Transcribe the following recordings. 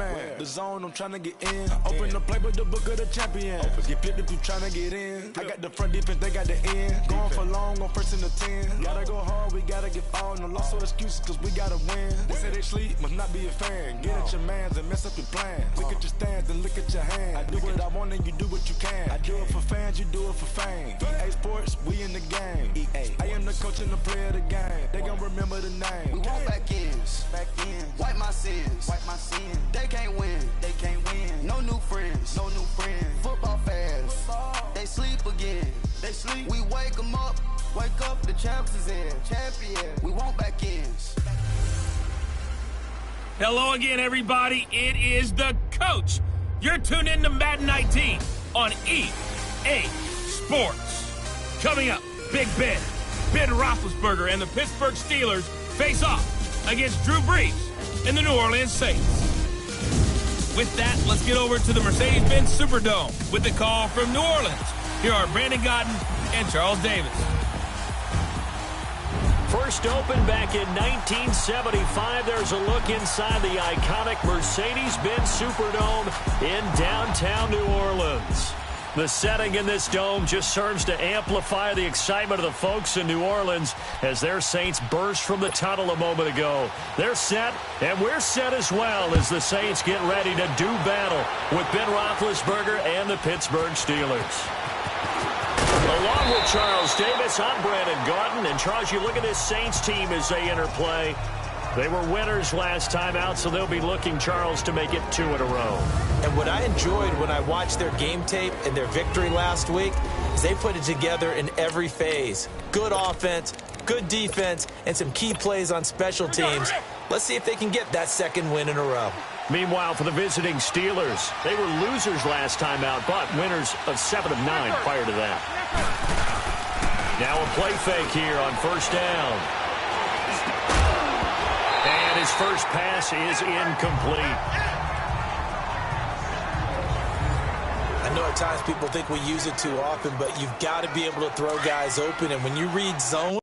man. The zone, I'm trying to get in. Open the playbook, the book of the champion. Get flipped if you trying to get in. I got the front defense, they got the end. Going for long, on first and the 10. Gotta go hard, we gotta get fouled. No loss or excuses, cause we gotta win. They say they sleep, must not be a fan. Get at your mans and mess up your plans. Look at your stands and look at your hands. I do what I want and you do what you can. I do it for fans, you do it for fame. EA Sports, we in the game. I am the coach and the player of the game. They gon' remember the name. We want back ends. Wipe my sins. They can't win. No new friends. Football fans. They sleep again. We wake them up. Wake up, the champs is in. Champion. We want back ends. Hello again, everybody. It is the coach. You're tuned in to Madden 19 on EA Sports. Coming up, Big Ben Roethlisberger and the Pittsburgh Steelers face off against Drew Brees and the New Orleans Saints. With that, let's get over to the Mercedes-Benz Superdome with the call from New Orleans. Here are Brandon Godden and Charles Davis. First opened back in 1975. There's a look inside the iconic Mercedes-Benz Superdome in downtown New Orleans. The setting in this dome just serves to amplify the excitement of the folks in New Orleans as their Saints burst from the tunnel a moment ago. They're set, and we're set as well as the Saints get ready to do battle with Ben Roethlisberger and the Pittsburgh Steelers. Along with Charles Davis, I'm Brandon Gaudin. And Charles, you look at this Saints team as they interplay. They were winners last time out, so they'll be looking, Charles, to make it 2 in a row. And what I enjoyed when I watched their game tape and their victory last week is they put it together in every phase. Good offense, good defense, and some key plays on special teams. Let's see if they can get that second win in a row. Meanwhile, for the visiting Steelers, they were losers last time out, but winners of 7 of 9 prior to that. Now a play fake here on first down. And his first pass is incomplete. I know at times people think we use it too often, but you've got to be able to throw guys open. And when you read zone,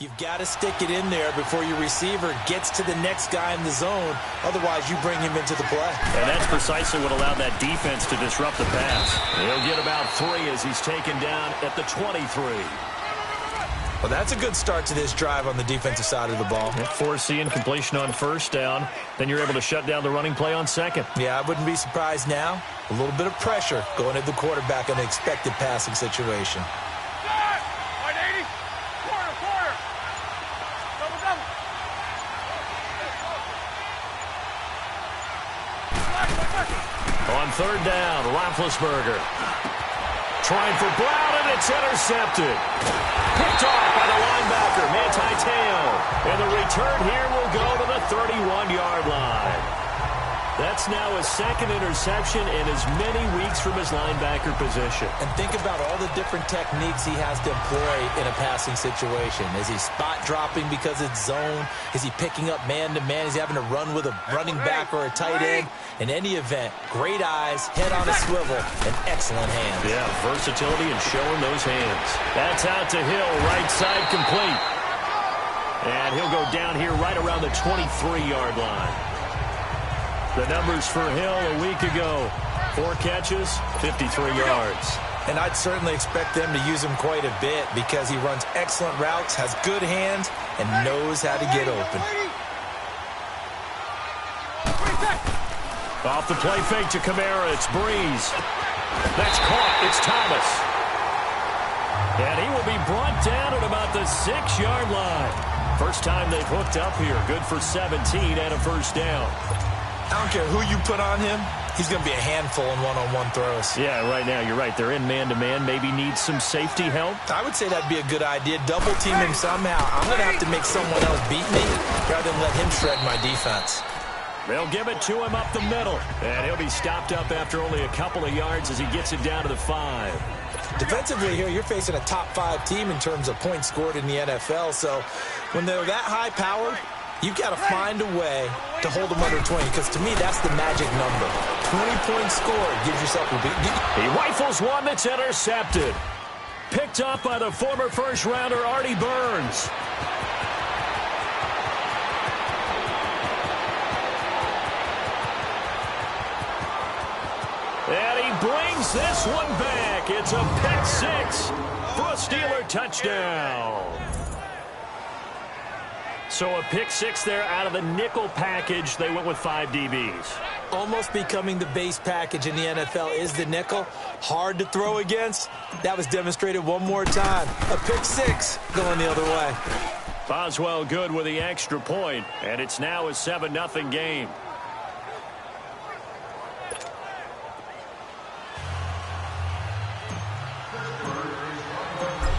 you've got to stick it in there before your receiver gets to the next guy in the zone. Otherwise, you bring him into the play. And that's precisely what allowed that defense to disrupt the pass. He'll get about 3 as he's taken down at the 23. Well, that's a good start to this drive on the defensive side of the ball. Forcing completion on first down. Then you're able to shut down the running play on second. Yeah, I wouldn't be surprised now. A little bit of pressure going at the quarterback in an expected passing situation. On third down, Roethlisberger. Trying for Brown, and it's intercepted. Picked off by the linebacker, Manti Te'o. And the return here will go to the 31-yard line. That's now his second interception in as many weeks from his linebacker position. And think about all the different techniques he has to employ in a passing situation. Is he spot dropping because it's zone? Is he picking up man-to-man? Is he having to run with a running back or a tight end? In any event, great eyes, head on a swivel, and excellent hands. Yeah, versatility and showing those hands. That's out to Hill, right side complete. And he'll go down here right around the 23-yard line. The numbers for Hill a week ago: 4 catches, 53 yards. And I'd certainly expect them to use him quite a bit because he runs excellent routes, has good hands, and knows how to get open. Off the play fake to Kamara, it's Breeze. That's caught, it's Thomas. And he will be brought down at about the 6-yard line. First time they've hooked up here. Good for 17 and a first down. I don't care who you put on him, he's going to be a handful in one-on-one throws. Yeah, right now, you're right. They're in man-to-man. Maybe needs some safety help. I would say that'd be a good idea. Double team him somehow. I'm going to have to make someone else beat me rather than let him shred my defense. They'll give it to him up the middle. And he'll be stopped up after only a couple of yards as he gets it down to the 5. Defensively here, you're facing a top 5 team in terms of points scored in the NFL. So when they're that high-powered, you've got to find a way to hold them under 20, because to me, that's the magic number. 20-point score. Gives yourself a big... He rifles one that's intercepted. Picked up by the former first-rounder Artie Burns. And he brings this one back. It's a pick six for a Steeler touchdown. So a pick six there out of the nickel package. They went with 5 DBs. Almost becoming the base package in the NFL is the nickel. Hard to throw against. That was demonstrated one more time. A pick six going the other way. Boswell good with the extra point, and it's now a 7-0 game.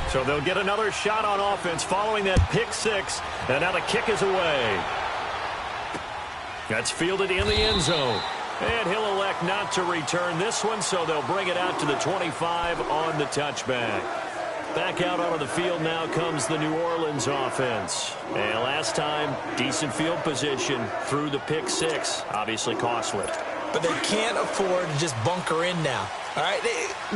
So they'll get another shot on offense following that pick six, and now the kick is away. That's fielded in the end zone. And he'll elect not to return this one, so they'll bring it out to the 25 on the touchback. Back out onto the field now comes the New Orleans offense. And last time, decent field position through the pick six. Obviously costly. But they can't afford to just bunker in now. All right,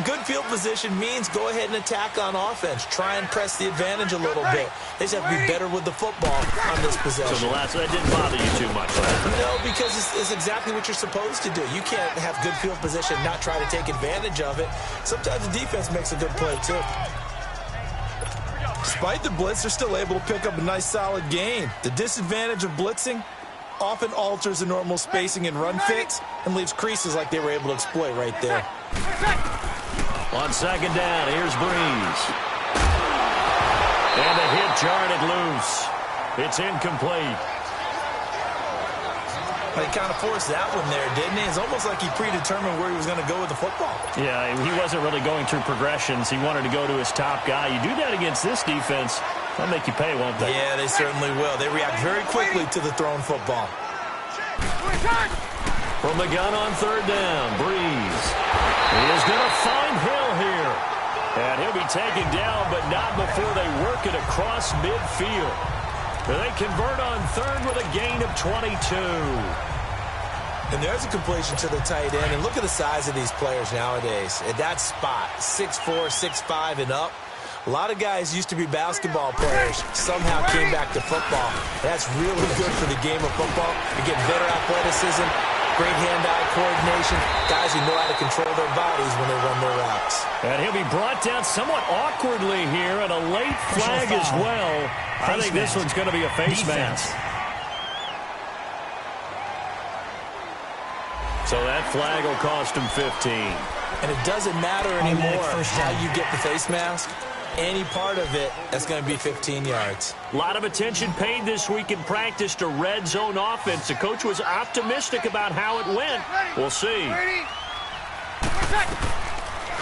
good field position means go ahead and attack on offense. Try and press the advantage a little bit. They just have to be better with the football on this possession. So that didn't bother you too much, right? No, because it's exactly what you're supposed to do. You can't have good field position and not try to take advantage of it. Sometimes the defense makes a good play, too. Despite the blitz, they're still able to pick up a nice, solid gain. The disadvantage of blitzing often alters the normal spacing and run fits and leaves creases like they were able to exploit right there. On second down, here's Breeze. And the hit jarred it loose. It's incomplete. He kind of forced that one there, didn't he? It's almost like he predetermined where he was going to go with the football. Yeah, he wasn't really going through progressions. He wanted to go to his top guy. You do that against this defense, they'll make you pay, won't they? Yeah, they certainly will. They react very quickly to the thrown football. From the gun on third down, Breeze. He is going to find Hill here. And he'll be taken down, but not before they work it across midfield. They convert on third with a gain of 22. And there's a completion to the tight end. And look at the size of these players nowadays. At that spot, 6'4", 6'5", and up. A lot of guys used to be basketball players, somehow came back to football. That's really good for the game of football. You get better athleticism, great hand-eye coordination, guys who know how to control their bodies when they run their routes. And he'll be brought down somewhat awkwardly here, and a late flag as well. I think this one's going to be a face mask. So that flag will cost him 15. And it doesn't matter anymore how you get the face mask. Any part of it, that's going to be 15 yards. A lot of attention paid this week in practice to red zone offense. The coach was optimistic about how it went. We'll see.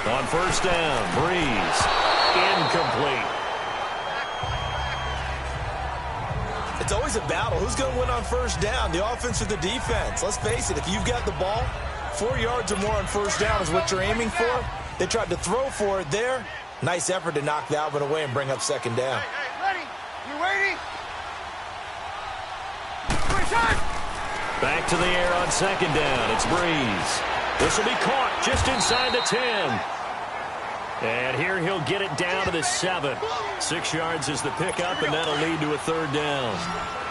On first down, Breeze. Incomplete. It's always a battle. Who's going to win on first down, the offense or the defense? Let's face it, if you've got the ball, 4 yards or more on first down is what you're aiming for. They tried to throw for it there. Nice effort to knock that one away and bring up second down. Ready? You waiting? Back to the air on second down. It's Breeze. This will be caught just inside the 10. And here he'll get it down to the 7. 6 yards is the pickup, and that'll lead to a third down.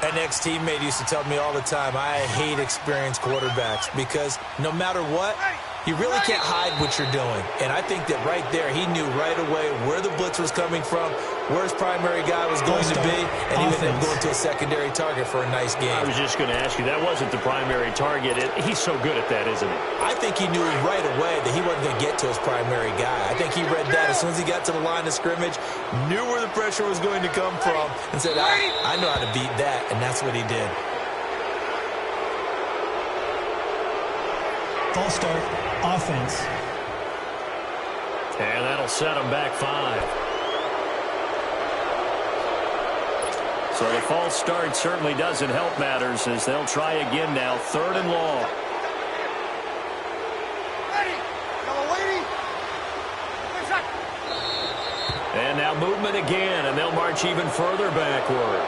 An ex-teammate used to tell me all the time, I hate experienced quarterbacks because no matter what, you really can't hide what you're doing. And I think that right there, he knew right away where the blitz was coming from, where his primary guy was going to be, and he ended up going to a secondary target for a nice game. I was just going to ask you, that wasn't the primary target. He's so good at that, isn't he? I think he knew right away that he wasn't going to get to his primary guy. I think he read that as soon as he got to the line of scrimmage, knew where the pressure was going to come from, and said, I know how to beat that, and that's what he did. False start, offense. And that'll set him back 5. So the false start certainly doesn't help matters as they'll try again now, 3rd and long. And now movement again, and they'll march even further backward.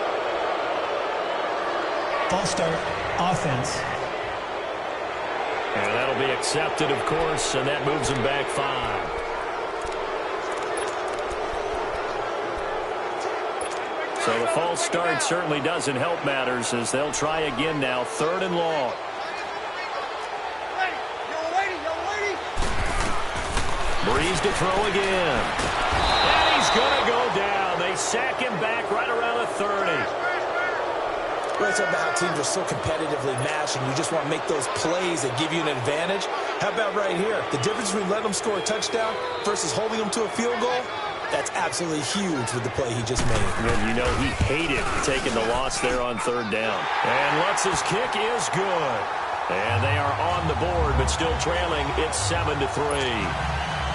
False start, offense. And that'll be accepted, of course, and that moves them back 5. So the false start certainly doesn't help matters as they'll try again now, 3rd and long. Breeze to throw again. And he's going to go down. They sack him back right around the 30. We're talking about how teams are so competitively matched, and you just want to make those plays that give you an advantage. How about right here? The difference between letting them score a touchdown versus holding them to a field goal, that's absolutely huge with the play he just made. And you know he hated taking the loss there on 3rd down. And Lutz's kick is good. And they are on the board, but still trailing. It's 7-3.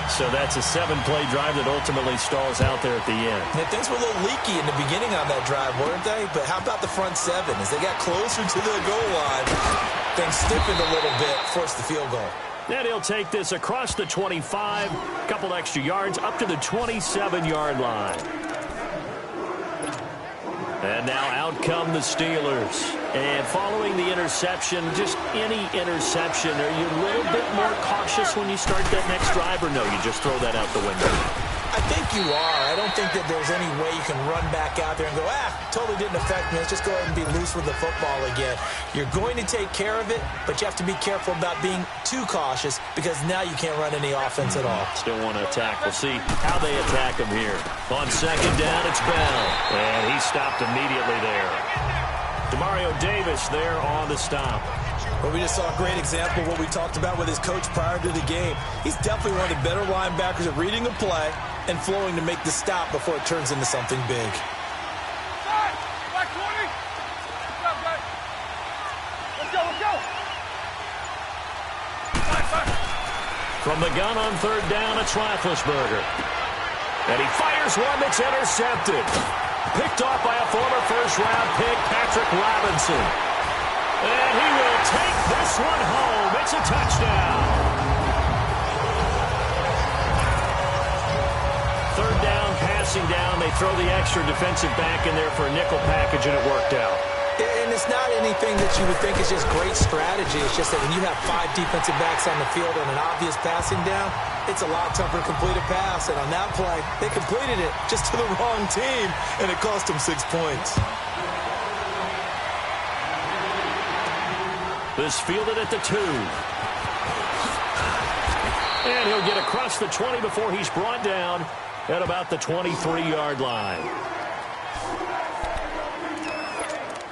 So that's a 7-play drive that ultimately stalls out there at the end. And things were a little leaky in the beginning on that drive, weren't they? But how about the front 7? As they got closer to the goal line, things stiffened a little bit, forced the field goal. And he'll take this across the 25, a couple extra yards, up to the 27-yard line. And now out come the Steelers. And following the interception, just any interception, are you a little bit more cautious when you start that next drive, or no, you just throw that out the window? I think you are. I don't think that there's any way you can run back out there and go, totally didn't affect me. Let's just go ahead and be loose with the football again. You're going to take care of it, but you have to be careful about being too cautious because now you can't run any offense at all. Still want to attack. We'll see how they attack him here. On 2nd down, it's Bell. And he stopped immediately there. Demario Davis there on the stop. Well, we just saw a great example of what we talked about with his coach prior to the game. He's definitely one of the better linebackers at reading a play and flowing to make the stop before it turns into something big. From the gun on 3rd down, it's Roethlisberger. And he fires one that's intercepted. Picked off by a former first-round pick, Patrick Robinson. And he will take this one home. It's a touchdown. 3rd down, passing down. They throw the extra defensive back in there for a nickel package, and it worked out. And it's not anything that you would think is just great strategy. It's just that when you have 5 defensive backs on the field on an obvious passing down, it's a lot tougher to complete a pass. And on that play, they completed it just to the wrong team, and it cost them 6 points. This fielded at the 2. And he'll get across the 20 before he's brought down at about the 23-yard line.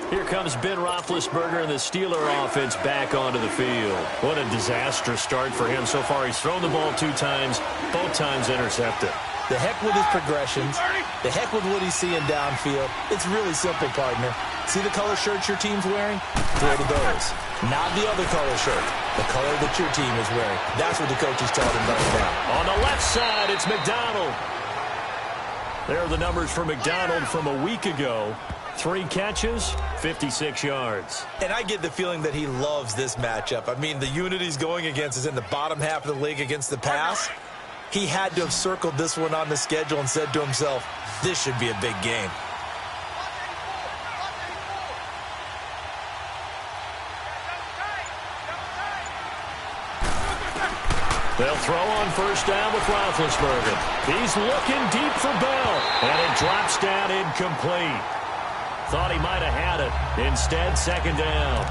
Here comes Ben Roethlisberger and the Steeler offense back onto the field. What a disastrous start for him. So far, he's thrown the ball 2 times, both times intercepted. The heck with his progressions. The heck with what he's seeing downfield. It's really simple, partner. See the color shirts your team's wearing? Throw to those. Not the other color shirt. The color that your team is wearing. That's what the coach is telling him right now. On the left side, it's McDonald. There are the numbers for McDonald from a week ago. 3 catches, 56 yards. And I get the feeling that he loves this matchup. I mean, the unit he's going against is in the bottom half of the league against the pass. He had to have circled this one on the schedule and said to himself, this should be a big game. They'll throw on 1st down with Roethlisberger. He's looking deep for Bell, and it drops down incomplete. Thought he might have had it. Instead, 2nd down.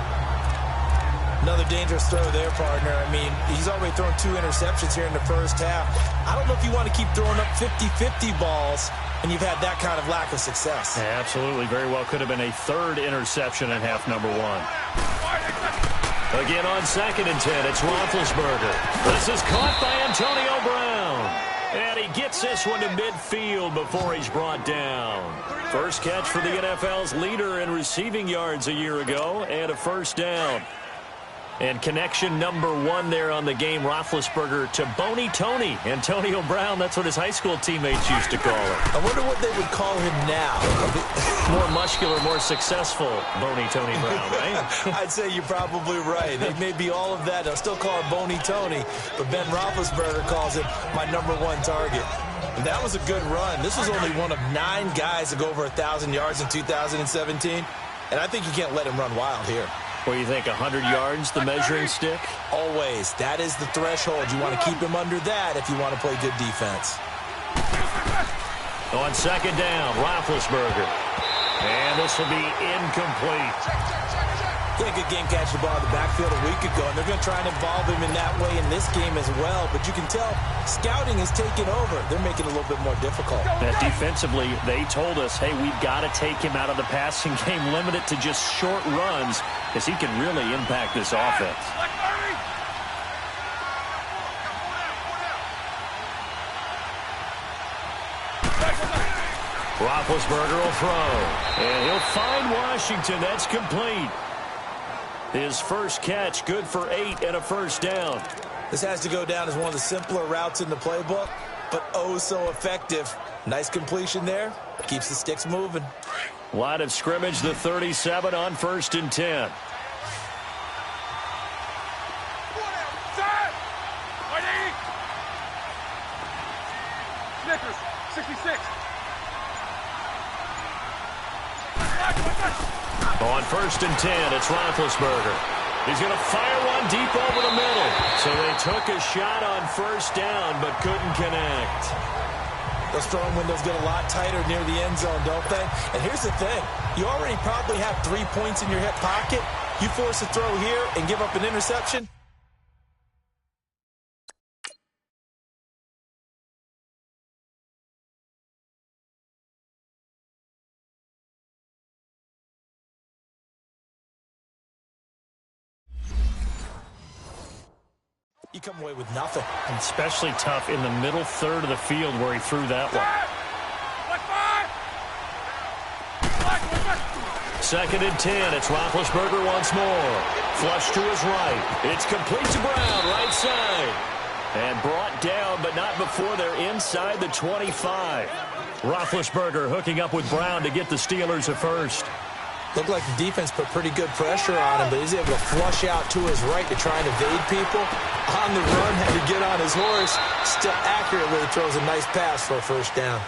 Another dangerous throw there, partner. I mean, he's already thrown 2 interceptions here in the first half. I don't know if you want to keep throwing up 50-50 balls, and you've had that kind of lack of success. Yeah, absolutely. Very well could have been a 3rd interception in half number 1. Again on 2nd and 10, it's Roethlisberger. This is caught by Antonio Brown. And he gets this one to midfield before he's brought down. First catch for the NFL's leader in receiving yards a year ago, and a 1st down. And connection number 1 there on the game, Roethlisberger to Boney Tony. Antonio Brown, that's what his high school teammates used to call him. I wonder what they would call him now. More muscular, more successful Boney Tony Brown, right? I'd say you're probably right. They may be all of that. They'll still call him Boney Tony, but Ben Roethlisberger calls him my number 1 target. And that was a good run. This was only one of 9 guys to go over 1,000 yards in 2017, and I think you can't let him run wild here. What do you think, 100 yards, the measuring stick? Always. That is the threshold. You want to keep him under that if you want to play good defense. On second down, Roethlisberger. And this will be incomplete. He had a good game catching the ball in the backfield a week ago, and they're going to try and involve him in that way in this game as well. But you can tell scouting is taking over. They're making it a little bit more difficult. Defensively, they told us, hey, we've got to take him out of the passing game, limit it to just short runs, because he can really impact this offense. Roethlisberger will throw, and he'll find Washington. That's complete. His first catch, good for 8 and a first down. This has to go down as one of the simpler routes in the playbook, but oh so effective. Nice completion there. Keeps the sticks moving. Line of scrimmage, the 37 on 1st and 10. Snickers, 66. On 1st and 10, it's Roethlisberger. He's going to fire one deep over the middle. So they took a shot on 1st down, but couldn't connect. Those throwing windows get a lot tighter near the end zone, don't they? And here's the thing. You already probably have 3 points in your hip pocket. You force a throw here and give up an interception. You come away with nothing. And especially tough in the middle third of the field where he threw that one. 2nd and 10. It's Roethlisberger once more. Flush to his right. It's complete to Brown, right side. And brought down, but not before they're inside the 25. Roethlisberger hooking up with Brown to get the Steelers a first. Looked like the defense put pretty good pressure on him, but he's able to flush out to his right to try and evade people. On the run, had to get on his horse. Still accurately throws a nice pass for a first down.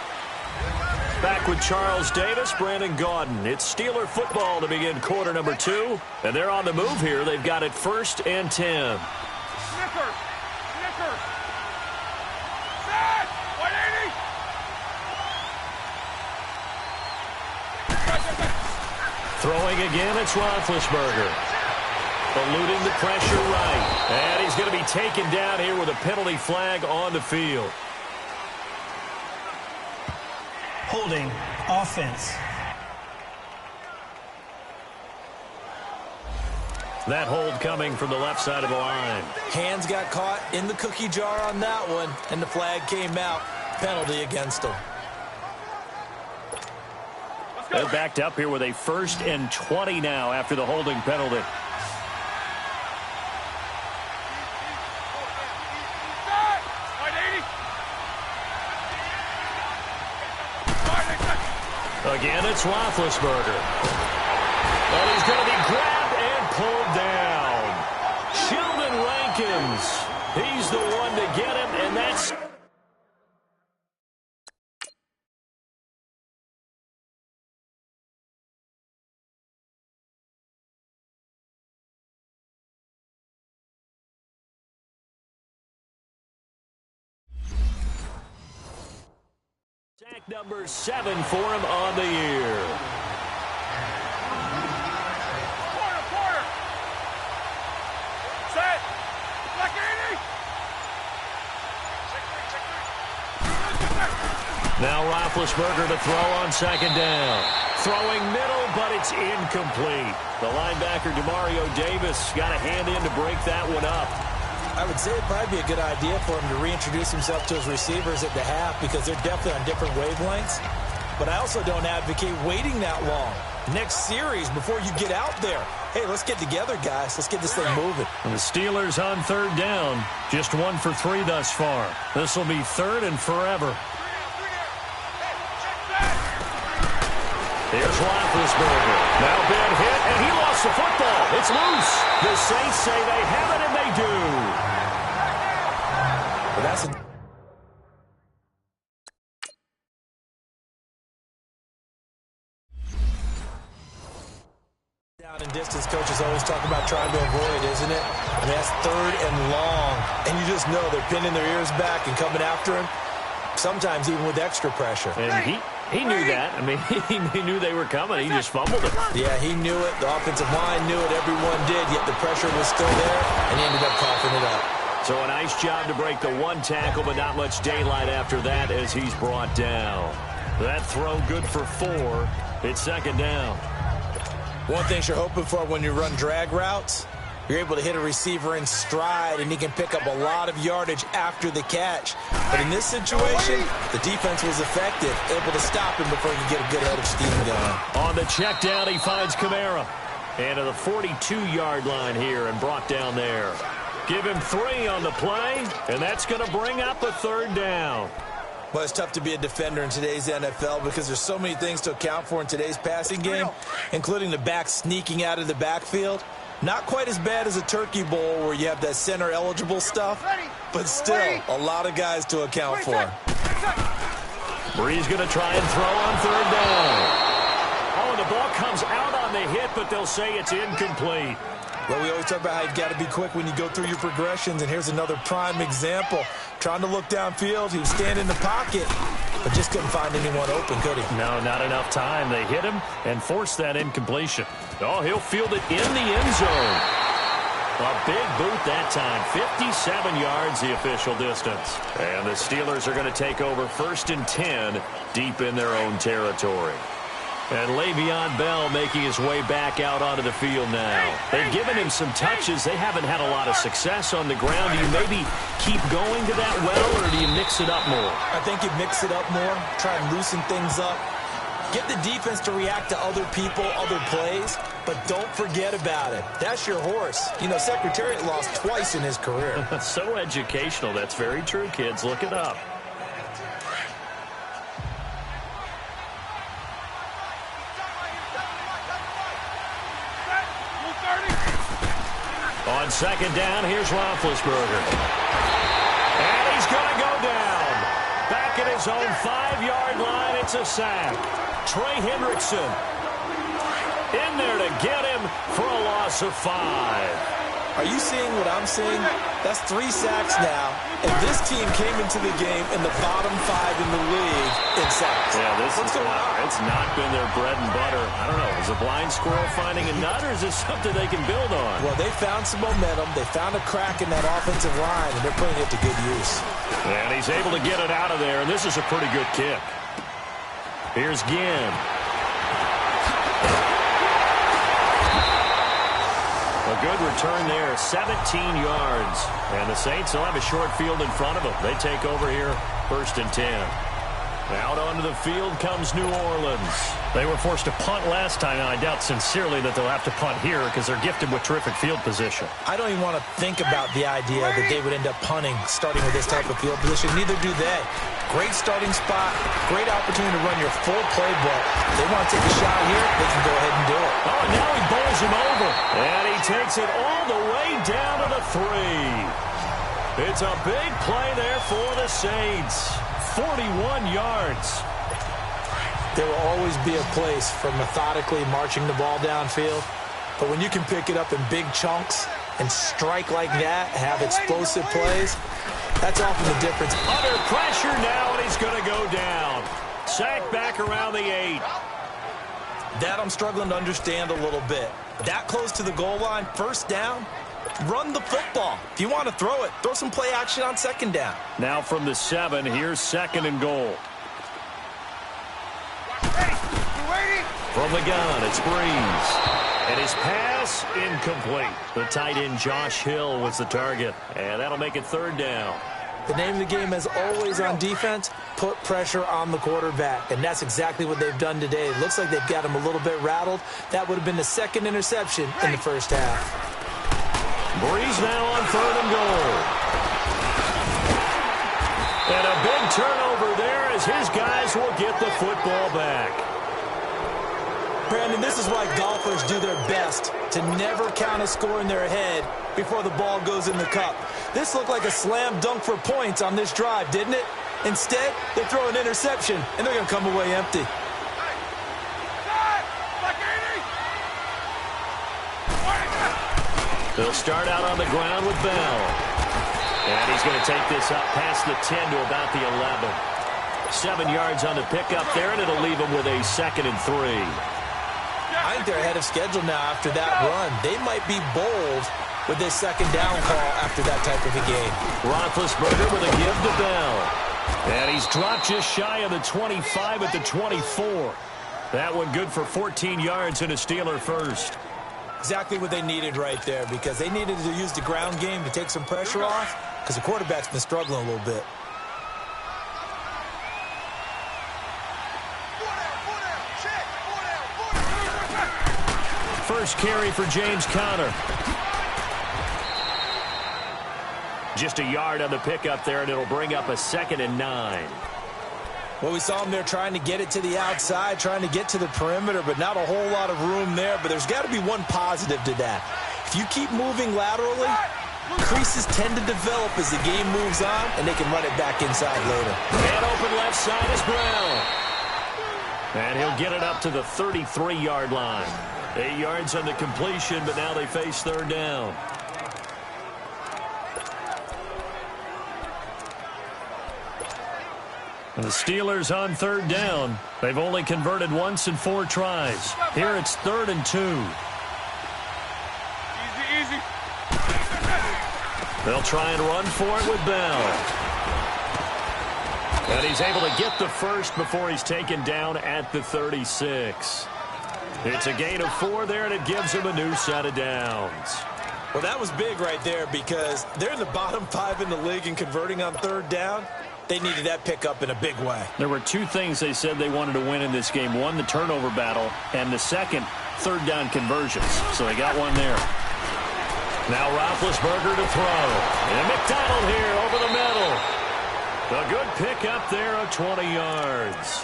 Back with Charles Davis, Brandon Gaudin. It's Steeler football to begin quarter number 2. And they're on the move here. They've got it 1st and 10. Snickers, Snickers. Set, 180. Throwing again, it's Roethlisberger. Eluding the pressure right. And he's going to be taken down here with a penalty flag on the field. Holding offense. That hold coming from the left side of the line. Hands got caught in the cookie jar on that one, and the flag came out. Penalty against him. They're backed up here with a 1st and 20 now after the holding penalty. Again, it's Roethlisberger. And he's going to be grabbed and pulled down. Sheldon Rankins. He's the one to get him, and that's... Sack number 7 for him on the year. Quarter. Set. Black 80. Now Roethlisberger to throw on 2nd down. Throwing middle, but it's incomplete. The linebacker, Demario Davis, got a hand in to break that one up. I would say it'd probably be a good idea for him to reintroduce himself to his receivers at the half because they're definitely on different wavelengths. But I also don't advocate waiting that long. Next series before you get out there. Hey, let's get together, guys. Let's get this thing moving. And the Steelers on 3rd down. Just 1 for 3 thus far. This will be 3rd and forever. Here's Roethlisberger. Now been hit, and he lost the football. It's loose. The Saints say they have it, and they do. But that's down and distance coaches always talk about trying to avoid, isn't it? I mean, that's 3rd and long, and you just know they're pinning their ears back and coming after him, sometimes even with extra pressure. And he knew that. I mean, he knew they were coming. He just fumbled it. Yeah, he knew it. The offensive line knew it. Everyone did, yet the pressure was still there, and he ended up coughing it up. So a nice job to break the 1 tackle, but not much daylight after that as he's brought down. That throw good for 4. It's 2nd down. One thing you're hoping for when you run drag routes, you're able to hit a receiver in stride, and he can pick up a lot of yardage after the catch. But in this situation, the defense was effective, able to stop him before he could get a good head of steam going. On the check down, he finds Kamara. And to the 42-yard line here and brought down there. Give him 3 on the play, and that's going to bring up a 3rd down. Well, it's tough to be a defender in today's NFL because there's so many things to account for in today's passing game, including the back sneaking out of the backfield. Not quite as bad as a turkey bowl where you have that center-eligible stuff, but still a lot of guys to account for. Bree's going to try and throw on 3rd down. Oh, the ball comes out on the hit, but they'll say it's incomplete. Well, we always talk about how you've got to be quick when you go through your progressions, and here's another prime example. Trying to look downfield, he was standing in the pocket, but just couldn't find anyone open, could he? No, not enough time. They hit him and forced that incompletion. Oh, he'll field it in the end zone. A big boot that time. 57 yards, the official distance. And the Steelers are going to take over 1st and 10 deep in their own territory. And Le'Veon Bell making his way back out onto the field now. They've given him some touches. They haven't had a lot of success on the ground. Do you maybe keep going to that well, or do you mix it up more? I think you mix it up more, try and loosen things up. Get the defense to react to other people, other plays, but don't forget about it. That's your horse. You know, Secretariat lost twice in his career. So educational. That's very true, kids. Look it up. On 2nd down, here's Roethlisberger. And he's going to go down. Back at his own 5-yard line, it's a sack. Trey Hendrickson in there to get him for a loss of 5. Are you seeing what I'm seeing? That's 3 sacks now, and this team came into the game in the bottom 5 in the league in sacks. Yeah, What's going on? It's not been their bread and butter. I don't know. Is a blind squirrel finding a nut, or is this something they can build on? Well, they found some momentum. They found a crack in that offensive line, and they're putting it to good use. And he's able to get it out of there, and this is a pretty good kick. Here's Ginn. A good return there, 17 yards. And the Saints will have a short field in front of them. They take over here, 1st and 10. Out onto the field comes New Orleans. They were forced to punt last time, and I doubt sincerely that they'll have to punt here because they're gifted with terrific field position. I don't even want to think about the idea that they would end up punting starting with this type of field position. Neither do they. Great starting spot, great opportunity to run your full playbook. If they want to take a shot here, they can go ahead and do it. Oh, now he bowls him over. And he takes it all the way down to the 3. It's a big play there for the Saints. 41 yards. There will always be a place for methodically marching the ball downfield. But when you can pick it up in big chunks and strike like that, have explosive plays, that's often the difference. Under pressure now, and he's going to go down. Sacked back around the 8. That I'm struggling to understand a little bit. That close to the goal line, 1st down, run the football. If you want to throw it, throw some play action on 2nd down. Now from the 7, here's 2nd and goal. From the gun, it's Breeze. And his pass, incomplete. The tight end, Josh Hill, was the target. And that'll make it 3rd down. The name of the game is always on defense, put pressure on the quarterback. And that's exactly what they've done today. It looks like they've got him a little bit rattled. That would have been the 2nd interception in the 1st half. Breeze now on 3rd and goal. And a big turnover there as his guys will get the football back. Brandon, this is why golfers do their best to never count a score in their head before the ball goes in the cup. This looked like a slam dunk for points on this drive, didn't it? Instead, they throw an interception, and they're going to come away empty. They'll start out on the ground with Bell. And he's going to take this up past the 10 to about the 11. 7 yards on the pickup there, and it'll leave them with a 2nd and 3. I think they're ahead of schedule now after that run. They might be bold with this 2nd down call after that type of a game. Roethlisberger with a give to Bell. And he's dropped just shy of the 25 at the 24. That one good for 14 yards and a Steeler first. Exactly what they needed right there, because they needed to use the ground game to take some pressure off, because the quarterback's been struggling a little bit. First carry for James Conner. Just a yard on the pickup there, and it'll bring up a 2nd and 9. Well, we saw him there trying to get it to the outside, trying to get to the perimeter, but not a whole lot of room there. But there's got to be one positive to that. If you keep moving laterally, creases tend to develop as the game moves on, and they can run it back inside later. And open left side is Brown. And he'll get it up to the 33-yard line. 8 yards on the completion, but now they face 3rd down. And the Steelers on 3rd down. They've only converted once in 4 tries. Here it's 3rd and 2. Easy. They'll try and run for it with Bell. And he's able to get the first before he's taken down at the 36. It's a gain of 4 there, and it gives him a new set of downs. Well, that was big right there, because they're in the bottom 5 in the league in converting on 3rd down. They needed that pickup in a big way. There were 2 things they said they wanted to win in this game. One, the turnover battle, and the second, 3rd down conversions. So they got one there. Now Roethlisberger to throw. And McDonald here over the middle. A good pickup there of 20 yards.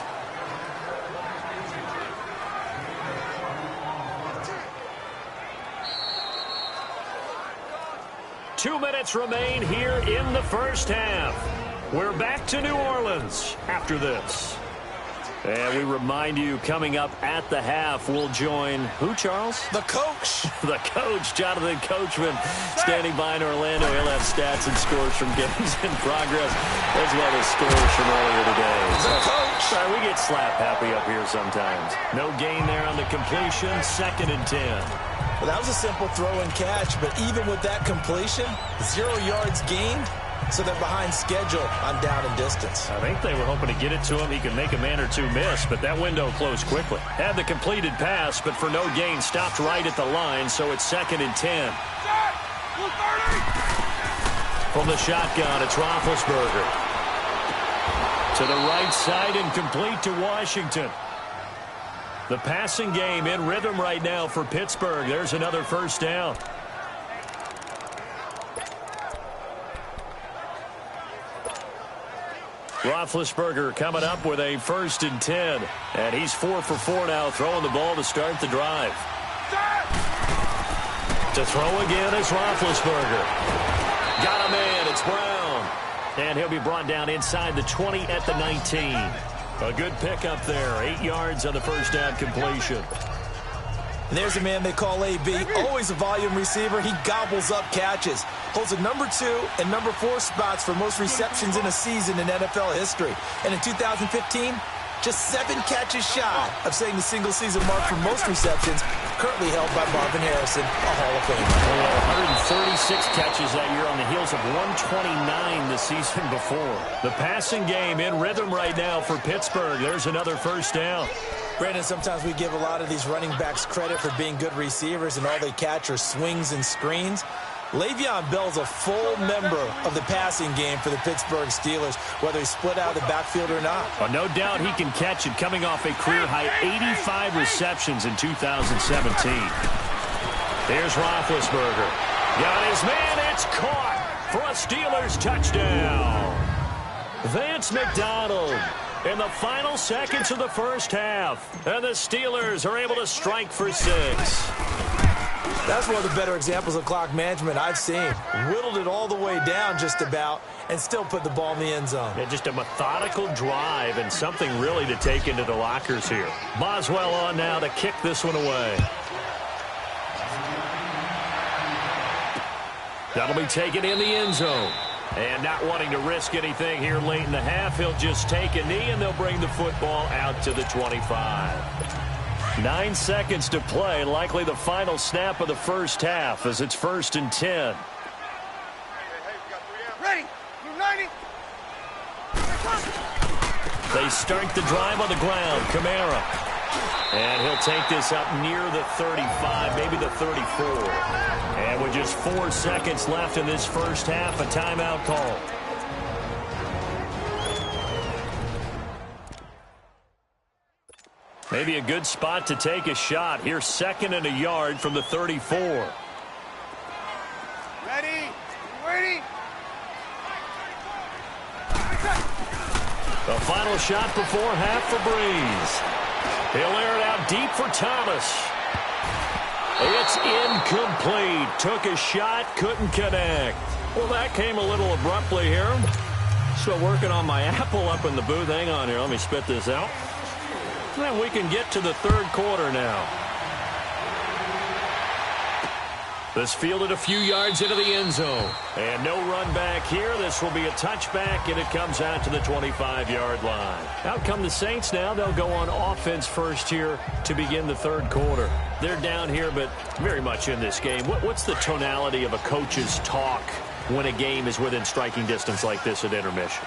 Two minutes remain here in the first half. We're back to New Orleans after this. And we remind you, coming up at the half, we'll join who, Charles? The coach. The coach, Jonathan Coachman, standing by in Orlando. He'll have stats and scores from games in progress, as well as scores from earlier today. The coach. Sorry, we get slap happy up here sometimes. No gain there on the completion, 2nd and 10. Well, that was a simple throw and catch, but even with that completion, 0 yards gained. So they're behind schedule on down and distance. I think they were hoping to get it to him. He could make a man or two miss, but that window closed quickly. Had the completed pass, but for no gain, stopped right at the line, so it's 2nd and 10. From the shotgun, it's Roethlisberger. To the right side and complete to Washington. The passing game in rhythm right now for Pittsburgh. There's another first down. Roethlisberger coming up with a 1st and 10. And he's 4 for 4 now, throwing the ball to start the drive. To throw again is Roethlisberger. Got a man, it's Brown. And he'll be brought down inside the 20 at the 19. A good pickup there, 8 yards on the first down completion. And there's a man they call AB, always a volume receiver. He gobbles up catches. Holds the number 2 and number 4 spots for most receptions in a season in NFL history. And in 2015, just 7 catches shy of setting the single-season mark for most receptions, currently held by Marvin Harrison, a Hall of Famer. 136 catches that year on the heels of 129 the season before. The passing game in rhythm right now for Pittsburgh. There's another first down. Brandon, sometimes we give a lot of these running backs credit for being good receivers, and all they catch are swings and screens. Le'Veon Bell's a full member of the passing game for the Pittsburgh Steelers, whether he's split out of the backfield or not. Well, no doubt he can catch it, coming off a career-high 85 receptions in 2017. Here's Roethlisberger. Got his man, it's caught for a Steelers touchdown. Vance McDonald in the final seconds of the first half. And the Steelers are able to strike for 6. That's one of the better examples of clock management I've seen. Whittled it all the way down just about and still put the ball in the end zone. Yeah, just a methodical drive and something really to take into the lockers here. Boswell on now to kick this one away. That'll be taken in the end zone. And not wanting to risk anything here late in the half, he'll just take a knee, and they'll bring the football out to the 25. 9 seconds to play, likely the final snap of the first half as it's 1st and 10. Ready. Move 90. They start the drive on the ground. Kamara. And he'll take this up near the 35, maybe the 34. And with just 4 seconds left in this first half, a timeout call. Maybe a good spot to take a shot. Here's 2nd and a yard from the 34. Ready. Ready. The final shot before half for Breeze. He'll air it out deep for Thomas. It's incomplete. Took a shot, couldn't connect. Well, that came a little abruptly here. Still working on my apple up in the booth. Hang on here. Let me spit this out. And we can get to the 3rd quarter now. This fielded a few yards into the end zone. And no run back here. This will be a touchback, and it comes out to the 25-yard line. Out come the Saints now. They'll go on offense first here to begin the 3rd quarter. They're down here, but very much in this game. What's the tonality of a coach's talk when a game is within striking distance like this at intermission?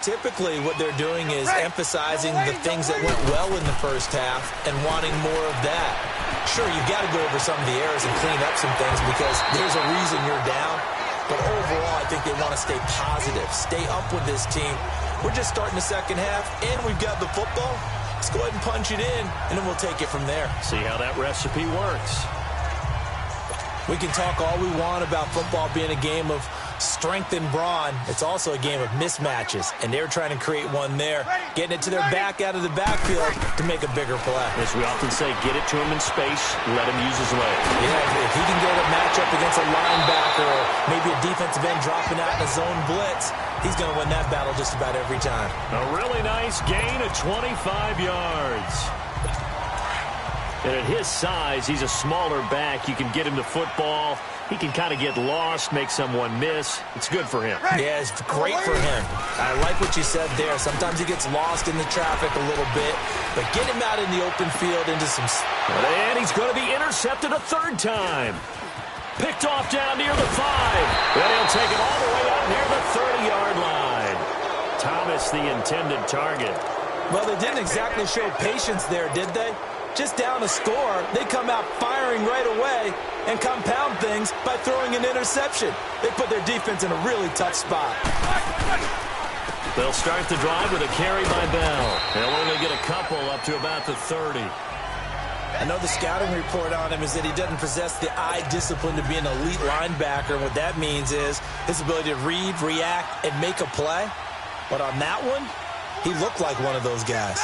Typically, what they're doing is emphasizing the things that went well in the first half and wanting more of that. Sure, you've got to go over some of the errors and clean up some things because there's a reason you're down. But overall, I think they want to stay positive, stay up with this team. We're just starting the second half, and we've got the football. Let's go ahead and punch it in, and then we'll take it from there. See how that recipe works. We can talk all we want about football being a game of strength and brawn. It's also a game of mismatches, and they're trying to create one there, getting it to their back out of the backfield to make a bigger play. As we often say, get it to him in space, let him use his legs. Yeah, if he can get a matchup against a linebacker or maybe a defensive end dropping out in a zone blitz, he's going to win that battle just about every time. A really nice gain of 25 yards. And at his size, he's a smaller back. You can get him the football. He can kind of get lost, make someone miss. It's good for him. Yeah, it's great for him. I like what you said there. Sometimes he gets lost in the traffic a little bit, but get him out in the open field into some... And he's going to be intercepted a 3rd time. Picked off down near the 5. Then he'll take it all the way out near the 30-yard line. Thomas, the intended target. Well, they didn't exactly show patience there, did they? Just down a score, they come out firing right away and compound things by throwing an interception. They put their defense in a really tough spot. They'll start the drive with a carry by Bell. They'll only get a couple up to about the 30. I know the scouting report on him is that he doesn't possess the eye discipline to be an elite linebacker. And what that means is his ability to read, react, and make a play. But on that one, he looked like one of those guys.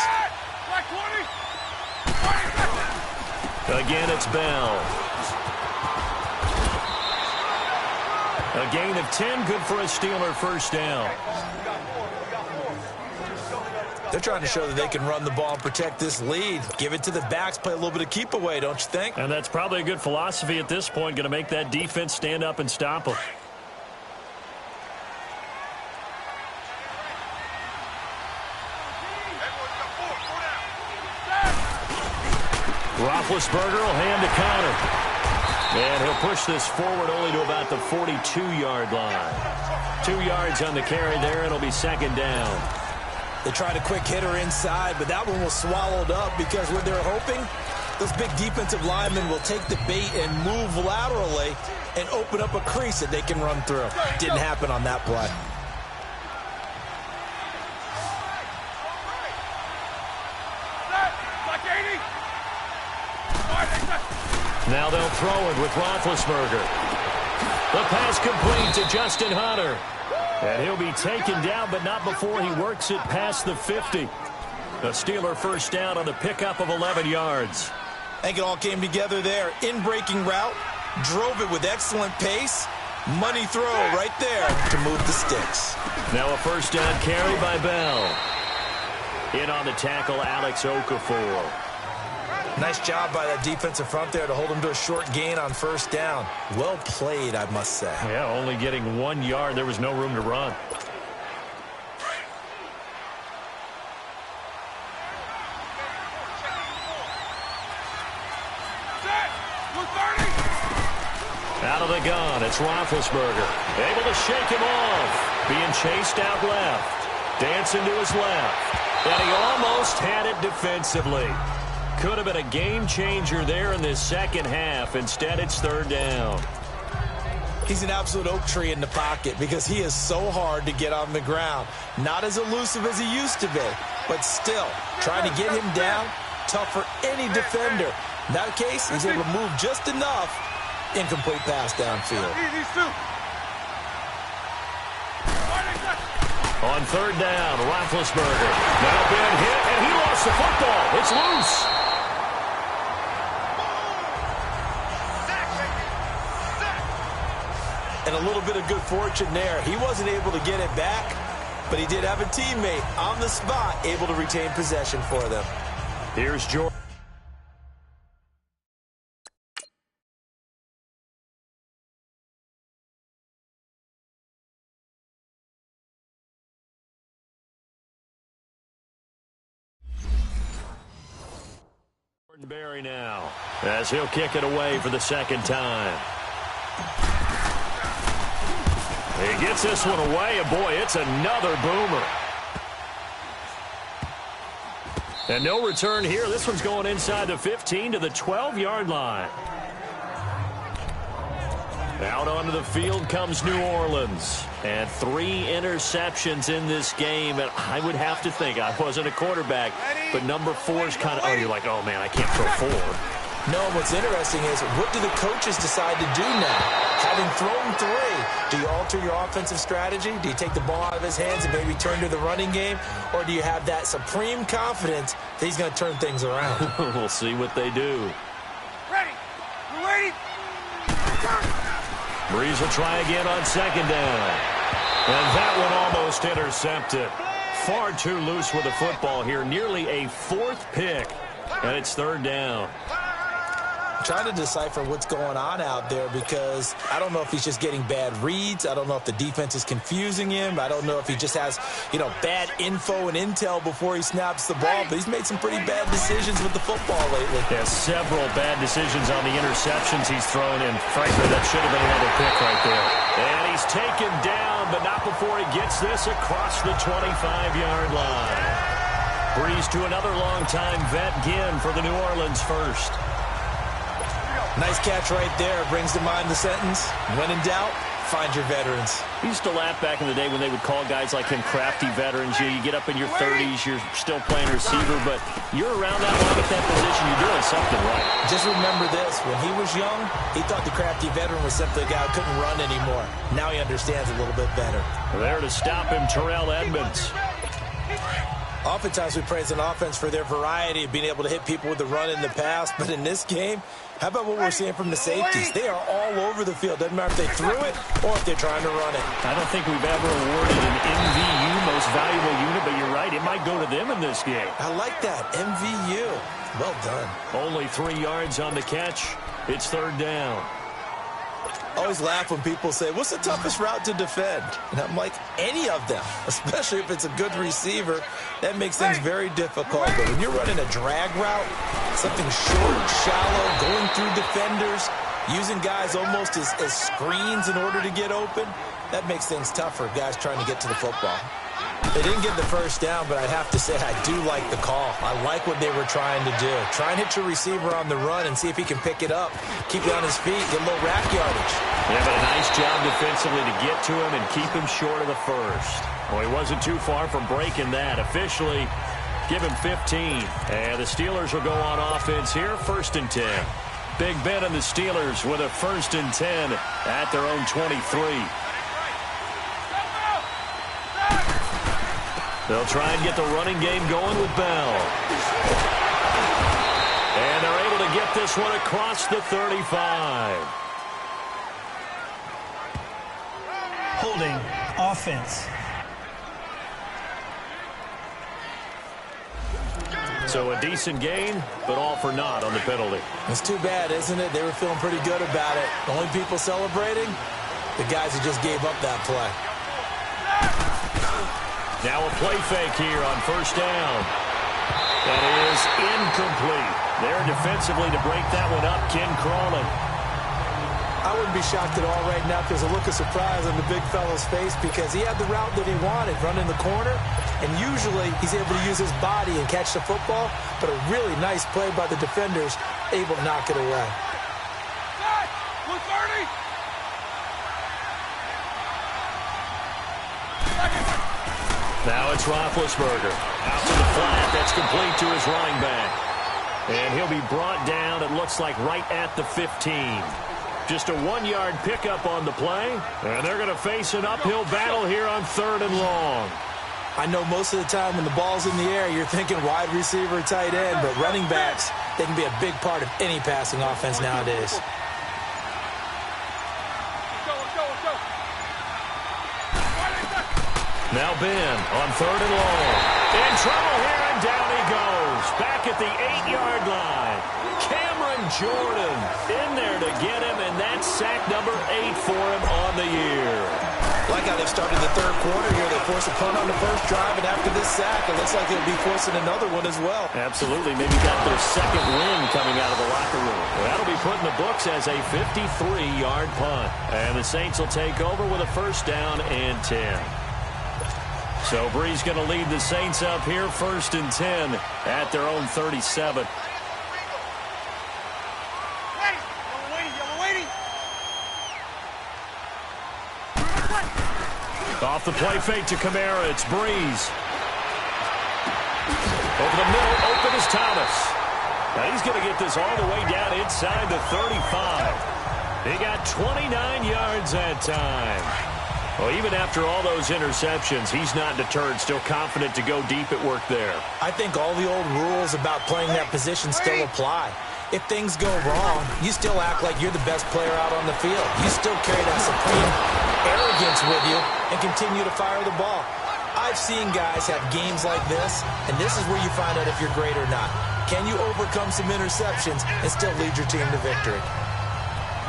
Again, it's Bell. A gain of 10, good for a Steeler first down. They're trying to show that they can run the ball and protect this lead. Give it to the backs, play a little bit of keep away, don't you think? And that's probably a good philosophy at this point, going to make that defense stand up and stop them. Roethlisberger will hand to Connor. And he'll push this forward only to about the 42-yard line. 2 yards on the carry there. It'll be 2nd down. They tried a quick hitter inside, but that one was swallowed up because what they're hoping, those big defensive linemen will take the bait and move laterally and open up a crease that they can run through. Didn't happen on that play. Now they'll throw it with Roethlisberger. The pass complete to Justin Hunter. And he'll be taken down, but not before he works it past the 50. A Steeler first down on the pickup of 11 yards. I think it all came together there. In-breaking route, drove it with excellent pace. Money throw right there to move the sticks. Now a first down carry by Bell. In on the tackle, Alex Okafor. Nice job by that defensive front there to hold him to a short gain on first down. Well played, I must say. Yeah, only getting 1 yard. There was no room to run. Out of the gun, it's Roethlisberger. Able to shake him off. Being chased out left. Dancing to his left. And he almost had it defensively. Could have been a game changer there in this second half. Instead, it's third down. He's an absolute oak tree in the pocket because he is so hard to get on the ground. Not as elusive as he used to be, but still, trying to get him down, tough for any defender. In that case, he's able to move just enough. Incomplete pass downfield. On third down, Roethlisberger. Now being hit, and he lost the football. It's loose. And a little bit of good fortune there. He wasn't able to get it back, but he did have a teammate on the spot able to retain possession for them. Here's Jordan. Berry now, as he'll kick it away for the second time. He gets this one away, and boy, it's another boomer. And no return here. This one's going inside the 15 to the 12-yard line. Out onto the field comes New Orleans. And 3 interceptions in this game. And I would have to think, I wasn't a quarterback, but number 4 is kind of, oh, you're like, oh, man, I can't throw 4. No, what's interesting is, what do the coaches decide to do now? Having thrown 3, do you alter your offensive strategy? Do you take the ball out of his hands and maybe turn to the running game? Or do you have that supreme confidence that he's going to turn things around? We'll see what they do. Ready. You ready? Breeze will try again on second down. And that one almost intercepted. Far too loose with the football here. Nearly a 4th pick. And it's third down. Trying to decipher what's going on out there because I don't know if he's just getting bad reads. I don't know if the defense is confusing him. I don't know if he just has, bad info and intel before he snaps the ball. But he's made some pretty bad decisions with the football lately. Yeah, several bad decisions on the interceptions he's thrown in. Frankly, that should have been another pick right there. And he's taken down, but not before he gets this across the 25-yard line. Breeze to another long-time vet, Ginn, for the New Orleans first. Nice catch right there. Brings to mind the sentence, when in doubt, find your veterans. We used to laugh back in the day when they would call guys like him crafty veterans. You get up in your 30s, you're still playing receiver, but you're around that long at that position, you're doing something right. Just remember this, when he was young, he thought the crafty veteran was simply a guy who couldn't run anymore. Now he understands a little bit better. There to stop him, Terrell Edmonds. Oftentimes we praise an offense for their variety of being able to hit people with the run in the past, but in this game, how about what we're seeing from the safeties? They are all over the field. Doesn't matter if they threw it or if they're trying to run it. I don't think we've ever awarded an MVU, most valuable unit, but you're right, it might go to them in this game. I like that, MVU. Well done. Only 3 yards on the catch. It's third down. I always laugh when people say, what's the toughest route to defend? And I'm like, any of them, especially if it's a good receiver. That makes things very difficult. But when you're running a drag route, something short, shallow, going through defenders, using guys almost as screens in order to get open, that makes things tough for guys trying to get to the football. They didn't get the first down, but I'd have to say I do like the call. I like what they were trying to do. Try and hit your receiver on the run and see if he can pick it up. Keep it on his feet, get a little rack yardage. Yeah, but a nice job defensively to get to him and keep him short of the first. Well, he wasn't too far from breaking that. Officially, give him 15. And the Steelers will go on offense here, 1st and 10. Big Ben and the Steelers with a 1st and 10 at their own 23. They'll try and get the running game going with Bell. And they're able to get this one across the 35. Holding offense. So a decent gain, but all for naught on the penalty. It's too bad, isn't it? They were feeling pretty good about it. The only people celebrating, the guys who just gave up that play. Now a play fake here on first down. That is incomplete. There defensively to break that one up, Ken Crawley. I wouldn't be shocked at all right now because a look of surprise on the big fellow's face because he had the route that he wanted, running the corner, and usually he's able to use his body and catch the football, but a really nice play by the defenders, able to knock it away. Now it's Roethlisberger. Out to the flat. That's complete to his running back. And he'll be brought down, it looks like, right at the 15. Just a 1-yard pickup on the play. And they're going to face an uphill battle here on 3rd and long. I know most of the time when the ball's in the air, you're thinking wide receiver, tight end, but running backs, they can be a big part of any passing offense nowadays. Now Ben on 3rd and long. In trouble here, and down he goes. Back at the 8-yard line. Cameron Jordan in there to get him, and that's sack number 8 for him on the year. Like how they started the 3rd quarter here. They forced a punt on the first drive, and after this sack, it looks like they'll be forcing another one as well. Absolutely. Maybe got their second win coming out of the locker room. Well, that'll be put in the books as a 53-yard punt. And the Saints will take over with a first down and 10. So Bree's going to lead the Saints up here, 1st and 10 at their own 37. Off the play fake to Kamara, it's Breeze. Over the middle, open is Thomas. Now he's going to get this all the way down inside the 35. He got 29 yards that time. Well, even after all those interceptions, he's not deterred, still confident to go deep at work there. I think all the old rules about playing that position still apply. If things go wrong, you still act like you're the best player out on the field. You still carry that supreme arrogance with you and continue to fire the ball. I've seen guys have games like this, and this is where you find out if you're great or not. Can you overcome some interceptions and still lead your team to victory?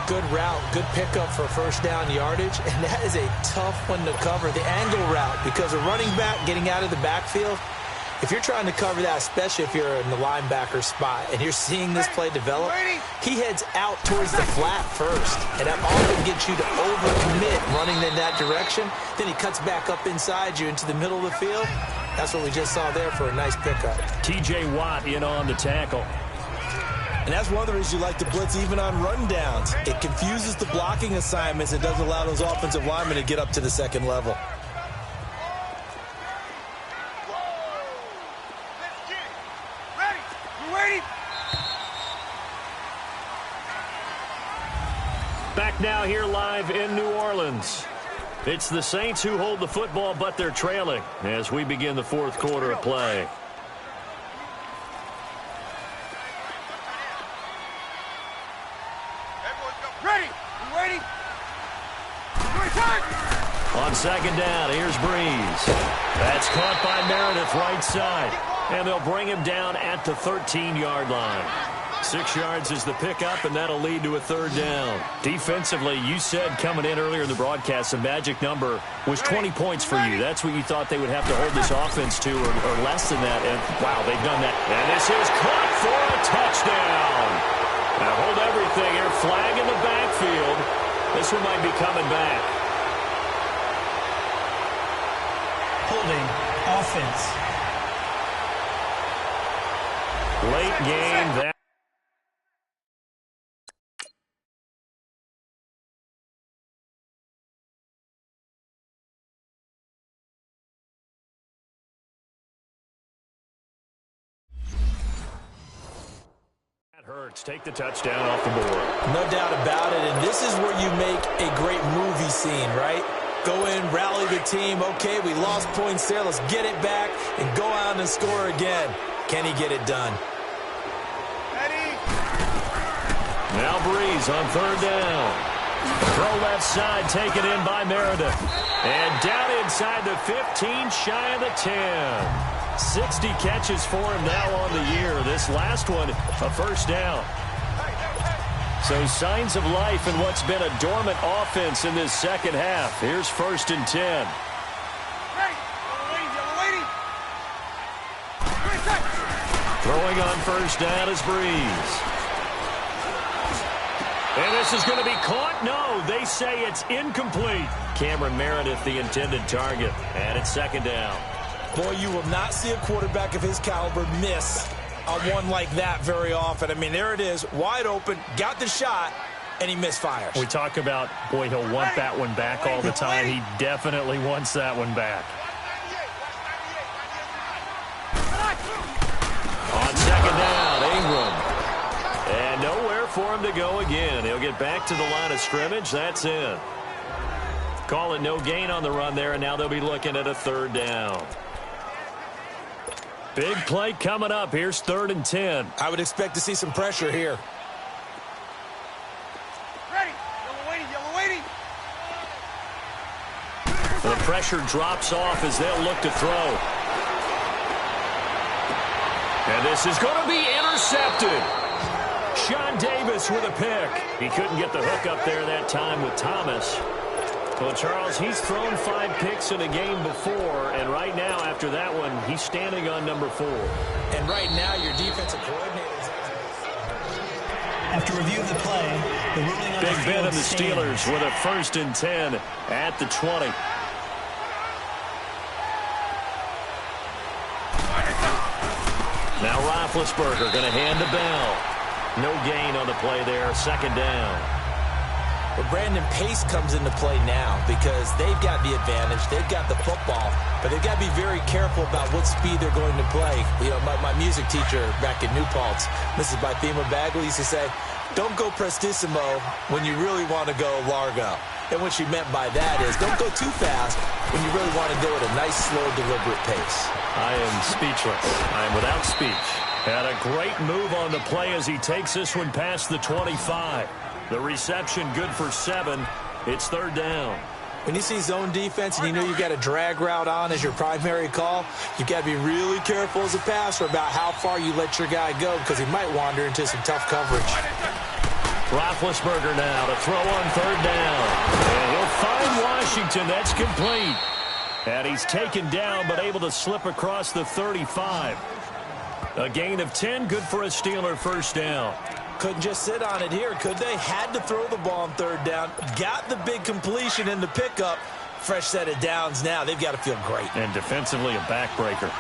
Good route, good pickup for first down yardage, and that is a tough one to cover. The angle route, because a running back getting out of the backfield, if you're trying to cover that, especially if you're in the linebacker spot and you're seeing this play develop, he heads out towards the flat first, and that often gets you to overcommit running in that direction. Then he cuts back up inside you into the middle of the field. That's what we just saw there for a nice pickup. T.J. Watt in on the tackle. And that's one of the reasons you like to blitz even on rundowns. It confuses the blocking assignments. It doesn't allow those offensive linemen to get up to the second level. Back now here live in New Orleans. It's the Saints who hold the football, but they're trailing as we begin the 4th quarter of play. On 2nd down, here's Breeze. That's caught by Meredith right side. And they'll bring him down at the 13-yard line. 6 yards is the pickup, and that'll lead to a 3rd down. Defensively, you said coming in earlier in the broadcast, the magic number was 20 points for you. That's what you thought they would have to hold this offense to, or less than that. And, wow, they've done that. And this is caught for a touchdown. Now hold everything here. Flag in the backfield. This one might be coming back. Holding offense. Late game. That hurts. Take the touchdown off the board. No doubt about it, and this is where you make a great movie scene, right? Go in, rally the team. Okay, we lost points there. Let's get it back and go out and score again. Can he get it done? Now Breeze on 3rd down. Throw left side, taken in by Meredith. And down inside the 15, shy of the 10. 60 catches for him now on the year. This last one, a first down. So signs of life in what's been a dormant offense in this second half. Here's 1st and 10. Throwing on first down is Breeze. And this is going to be caught. No, they say it's incomplete. Cameron Meredith, the intended target. And it's 2nd down. Boy, you will not see a quarterback of his caliber miss on one like that very often. I mean, there it is, wide open, got the shot, and he misfires. We talk about, boy, he'll want that one back all the time. He definitely wants that one back. On 2nd down, Ingram. And nowhere for him to go again. He'll get back to the line of scrimmage. That's in. Call it no gain on the run there, and now they'll be looking at a 3rd down. Big play coming up. Here's 3rd and 10. I would expect to see some pressure here. Ready. Yellow waiting. The pressure drops off as they'll look to throw. And this is going to be intercepted. Sean Davis with a pick. He couldn't get the hook up there that time with Thomas. Well, Charles, he's thrown 5 picks in a game before, and right now, after that one, he's standing on number 4. And right now, your defensive coordinator. After review of the play, the ruling on Big the Ben field and the Steelers stands. with a 1st and 10 at the 20. Now Roethlisberger going to hand to Bell. No gain on the play there, 2nd down. But Brandon, pace comes into play now because they've got the advantage. They've got the football, but they've got to be very careful about what speed they're going to play. You know, my music teacher back in New Paltz, Mrs. Bythema Bagley, used to say, don't go prestissimo when you really want to go largo. And what she meant by that is don't go too fast when you really want to go at a nice, slow, deliberate pace. I am speechless. I am without speech. Had a great move on the play as he takes this one past the 25. The reception good for 7. It's 3rd down. When you see zone defense and you know you've got a drag route on as your primary call, you've got to be really careful as a passer about how far you let your guy go because he might wander into some tough coverage. Roethlisberger now to throw on 3rd down. And he'll find Washington. That's complete. And he's taken down but able to slip across the 35. A gain of 10, good for a Steeler 1st down. Couldn't just sit on it here, could they? Had to throw the ball on 3rd down. Got the big completion in the pickup. Fresh set of downs now. They've got to feel great. And defensively, a backbreaker.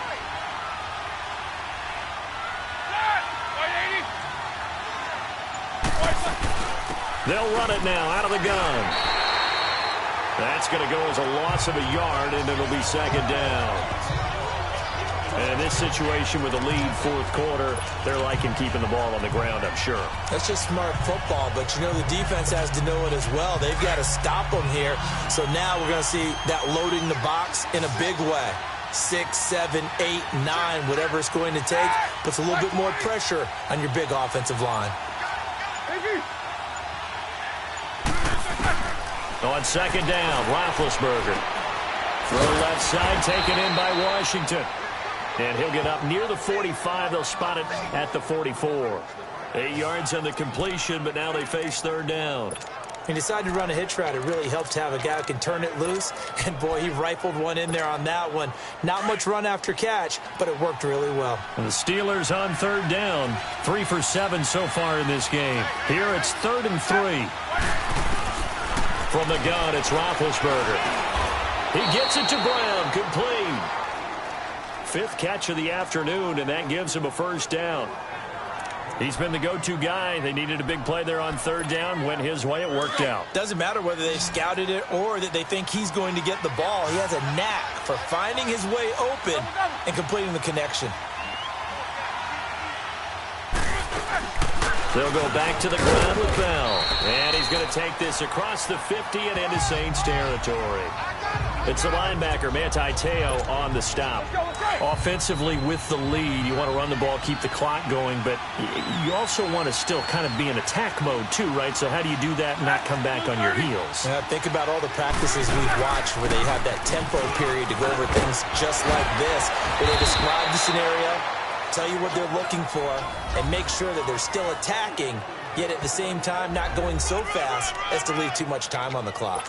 They'll run it now out of the gun. That's going to go as a loss of a yard, and it'll be 2nd down. And in this situation with a lead 4th quarter, they're liking keeping the ball on the ground, I'm sure. That's just smart football, but you know the defense has to know it as well. They've got to stop them here. So now we're going to see that loading the box in a big way. 6, 7, 8, 9, whatever it's going to take, puts a little bit more pressure on your big offensive line. On 2nd down, Roethlisberger. Throw left side, taken in by Washington. And he'll get up near the 45. They'll spot it at the 44. 8 yards on the completion, but now they face 3rd down. He decided to run a hitch route. It really helped to have a guy who can turn it loose. And, boy, he rifled one in there on that one. Not much run after catch, but it worked really well. And the Steelers on 3rd down. 3 for 7 so far in this game. Here it's 3rd and 3. From the gun, it's Roethlisberger. He gets it to Brown. Complete. 5th catch of the afternoon, and that gives him a 1st down. He's been the go-to guy. They needed a big play there on 3rd down. Went his way. It worked out. Doesn't matter whether they scouted it or that they think he's going to get the ball. He has a knack for finding his way open and completing the connection. They'll go back to the ground with Bell. And he's going to take this across the 50 and into Saints territory. It's the linebacker, Manti Te'o, on the stop. Offensively with the lead, you want to run the ball, keep the clock going, but you also want to still kind of be in attack mode too, right? So how do you do that and not come back on your heels? Yeah, think about all the practices we've watched where they have that tempo period to go over things just like this, where they describe the scenario, tell you what they're looking for, and make sure that they're still attacking, yet at the same time not going so fast as to leave too much time on the clock.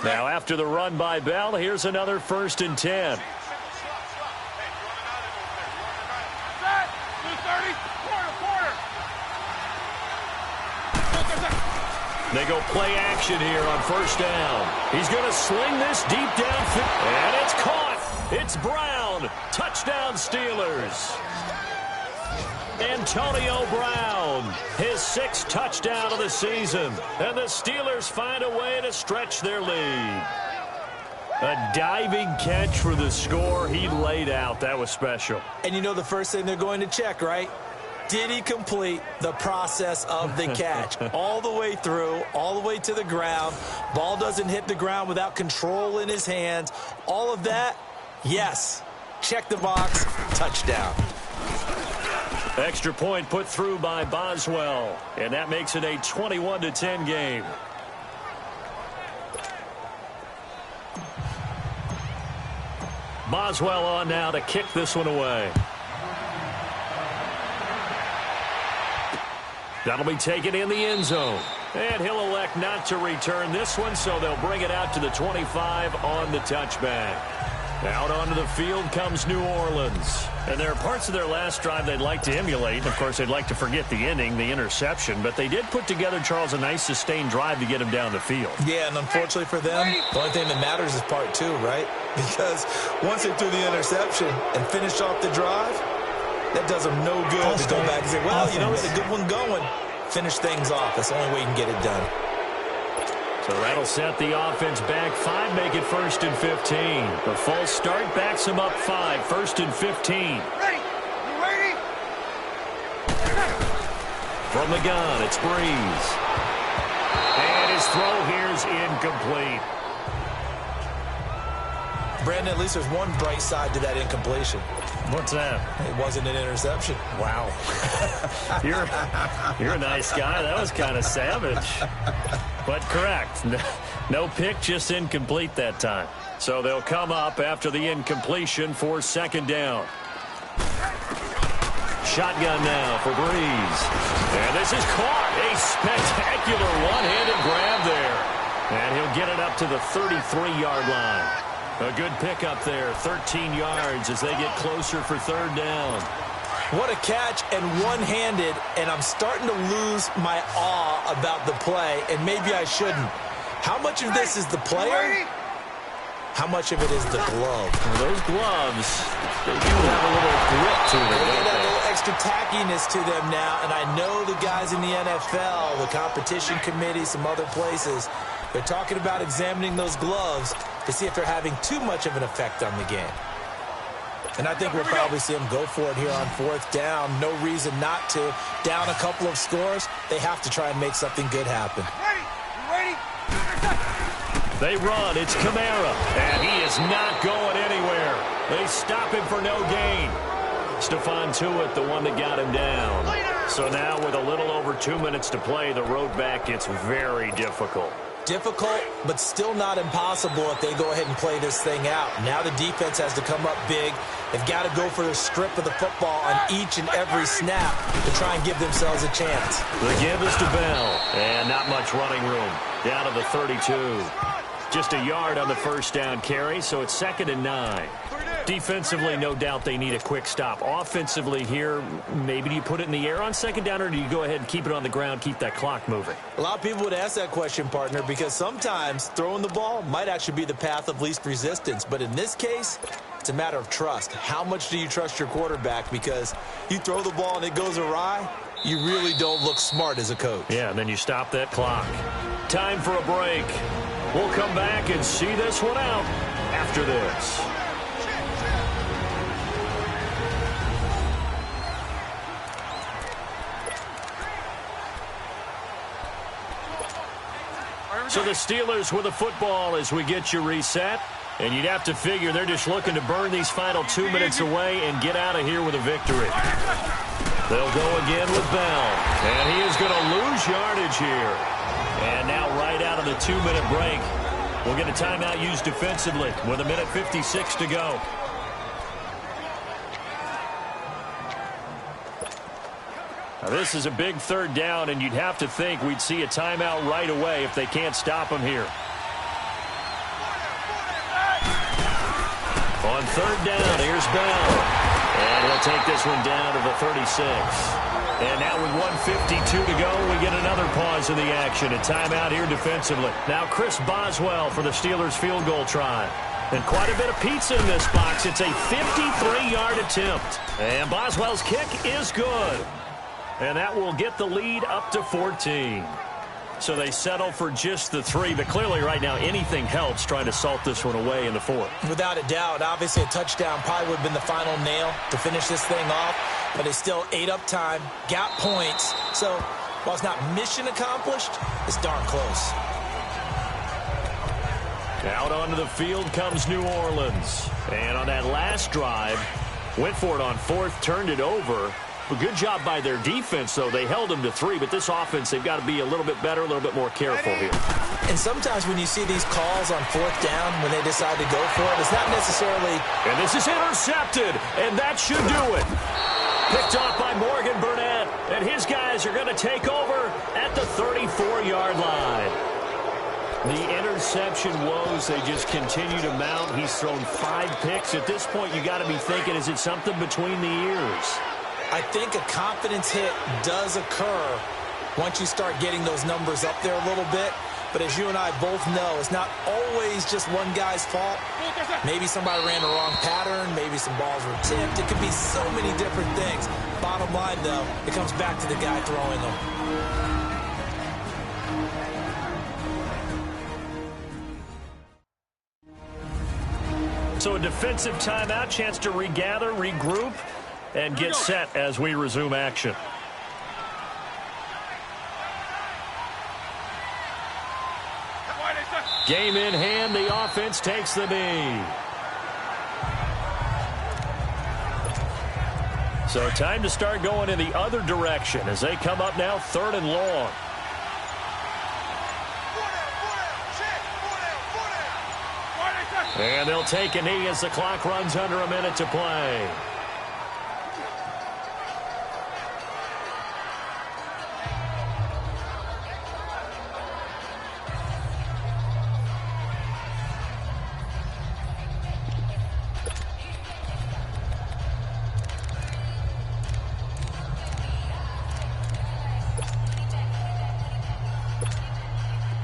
Now after the run by Bell, here's another 1st and 10. They go play action here on 1st down. He's going to sling this deep downfield, and it's caught. It's Brown. Touchdown Steelers. Antonio Brown, his 6th touchdown of the season. And the Steelers find a way to stretch their lead. A diving catch for the score. He laid out. That was special. And you know the first thing they're going to check, right? Did he complete the process of the catch? All the way through, all the way to the ground. Ball doesn't hit the ground without control in his hands. All of that, yes. Check the box, touchdown. Extra point put through by Boswell, and that makes it a 21-10 game. Boswell on now to kick this one away. That'll be taken in the end zone. And he'll elect not to return this one, so they'll bring it out to the 25 on the touchback. Out onto the field comes New Orleans. And there are parts of their last drive they'd like to emulate. Of course, they'd like to forget the ending, the interception. But they did put together, Charles, a nice sustained drive to get him down the field. Yeah, and unfortunately for them, the only thing that matters is part 2, right? Because once they threw the interception and finished off the drive, that does them no good to go back and say, well, you know, we had a good one going. Finish things off. That's the only way you can get it done. So that'll set the offense back 5, make it 1st and 15. The false start backs him up 5, 1st and 15. Ready? You ready? From the gun, it's Breeze. And his throw here's incomplete. Brandon, at least there's one bright side to that incompletion. What's that? It wasn't an interception. Wow. You're a nice guy. That was kind of savage. But correct. No pick, just incomplete that time. So they'll come up after the incompletion for 2nd down. Shotgun now for Breeze. And this is caught. A spectacular one-handed grab there. And he'll get it up to the 33-yard line. A good pickup there, 13 yards as they get closer for 3rd down. What a catch, and one-handed, and I'm starting to lose my awe about the play, and maybe I shouldn't. How much of this is the player? How much of it is the glove? Well, those gloves, they do have a little grip to them. They got a little extra tackiness to them now, and I know the guys in the NFL, the competition committee, some other places, they're talking about examining those gloves to see if they're having too much of an effect on the game. And I think we'll probably see them go for it here on 4th down. No reason not to. Down a couple of scores, they have to try and make something good happen. Ready? They run. It's Kamara. And he is not going anywhere. They stop him for no gain. Stephon Tuitt, the one that got him down. So now with a little over 2 minutes to play, the road back gets very difficult. Difficult, but still not impossible if they go ahead and play this thing out. Now the defense has to come up big. They've got to go for the strip of the football on each and every snap to try and give themselves a chance. The give is to Bell, and not much running room. Down to the 32. Just a yard on the 1st down carry, so it's 2nd and 9. Defensively, no doubt they need a quick stop. Offensively here, maybe do you put it in the air on 2nd down, or do you go ahead and keep it on the ground, keep that clock moving? A lot of people would ask that question, partner, because sometimes throwing the ball might actually be the path of least resistance. But in this case, it's a matter of trust. How much do you trust your quarterback? Because you throw the ball and it goes awry, you really don't look smart as a coach. Yeah, and then you stop that clock. Time for a break. We'll come back and see this one out after this. So the Steelers with the football as we get you reset. And you'd have to figure they're just looking to burn these final 2 minutes away and get out of here with a victory. They'll go again with Bell. And he is going to lose yardage here. And now right out of the 2-minute break, we'll get a timeout used defensively with 1:56 to go. Now this is a big third down, and you'd have to think we'd see a timeout right away if they can't stop him here. On third down, here's Bell. And he'll take this one down to the 36. And now with 1:52 to go, we get another pause in the action. A timeout here defensively. Now Chris Boswell for the Steelers field goal try. And quite a bit of pizza in this box. It's a 53-yard attempt. And Boswell's kick is good. And that will get the lead up to 14. So they settle for just the 3, but clearly right now anything helps trying to salt this one away in the 4th. Without a doubt, obviously a touchdown probably would have been the final nail to finish this thing off, but they still ate up time, got points. So while it's not mission accomplished, it's darn close. Out onto the field comes New Orleans. And on that last drive, went for it on 4th, turned it over. A good job by their defense, though. They held them to 3, but this offense, they've got to be a little bit better, a little bit more careful here. And sometimes when you see these calls on 4th down, when they decide to go for it, it's not necessarily... And this is intercepted, and that should do it. Picked off by Morgan Burnett, and his guys are going to take over at the 34-yard line. The interception woes, they just continue to mount. He's thrown 5 picks. At this point, you got to be thinking, is it something between the ears? I think a confidence hit does occur once you start getting those numbers up there a little bit. But as you and I both know, it's not always just one guy's fault. Maybe somebody ran the wrong pattern. Maybe some balls were tipped. It could be so many different things. Bottom line, though, it comes back to the guy throwing them. So a defensive timeout, chance to regather, regroup, and get set as we resume action. Game in hand, the offense takes the knee. So time to start going in the other direction as they come up now 3rd and long. And they'll take a knee as the clock runs under a minute to play.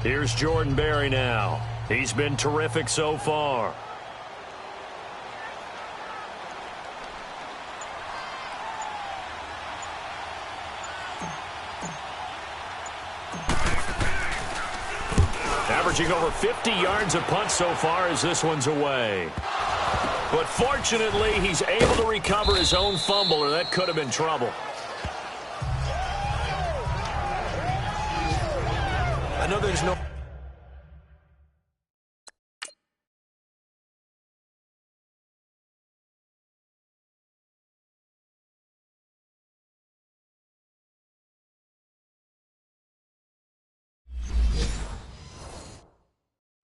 Here's Jordan Berry now. He's been terrific so far. Averaging over 50 yards a punt so far as this one's away. But fortunately, he's able to recover his own fumble, or that could have been trouble. I know there's no...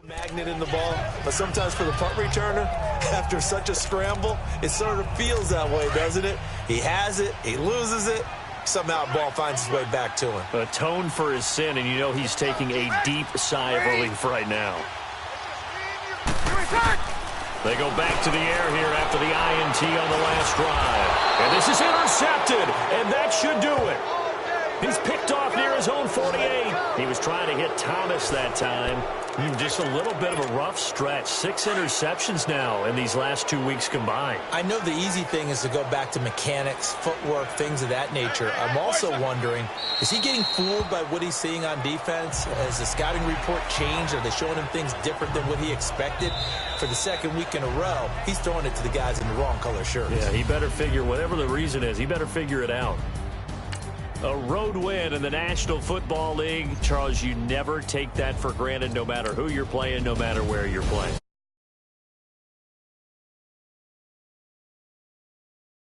magnet in the ball, but sometimes for the punt returner, after such a scramble, it sort of feels that way, doesn't it? He has it, he loses it, somehow the ball finds its way back to him. Atone for his sin, and you know he's taking a deep sigh of relief right now. They go back to the air here after the INT on the last drive. And this is intercepted, and that should do it. He's picked off near his own 48. He was trying to hit Thomas that time. Just a little bit of a rough stretch. 6 interceptions now in these last 2 weeks combined. I know the easy thing is to go back to mechanics, footwork, things of that nature. I'm also wondering, is he getting fooled by what he's seeing on defense? Has the scouting report changed? Are they showing him things different than what he expected? For the 2nd week in a row, he's throwing it to the guys in the wrong color shirts. Yeah, he better figure, whatever the reason is, he better figure it out. A road win in the National Football League. Charles, you never take that for granted no matter who you're playing, no matter where you're playing.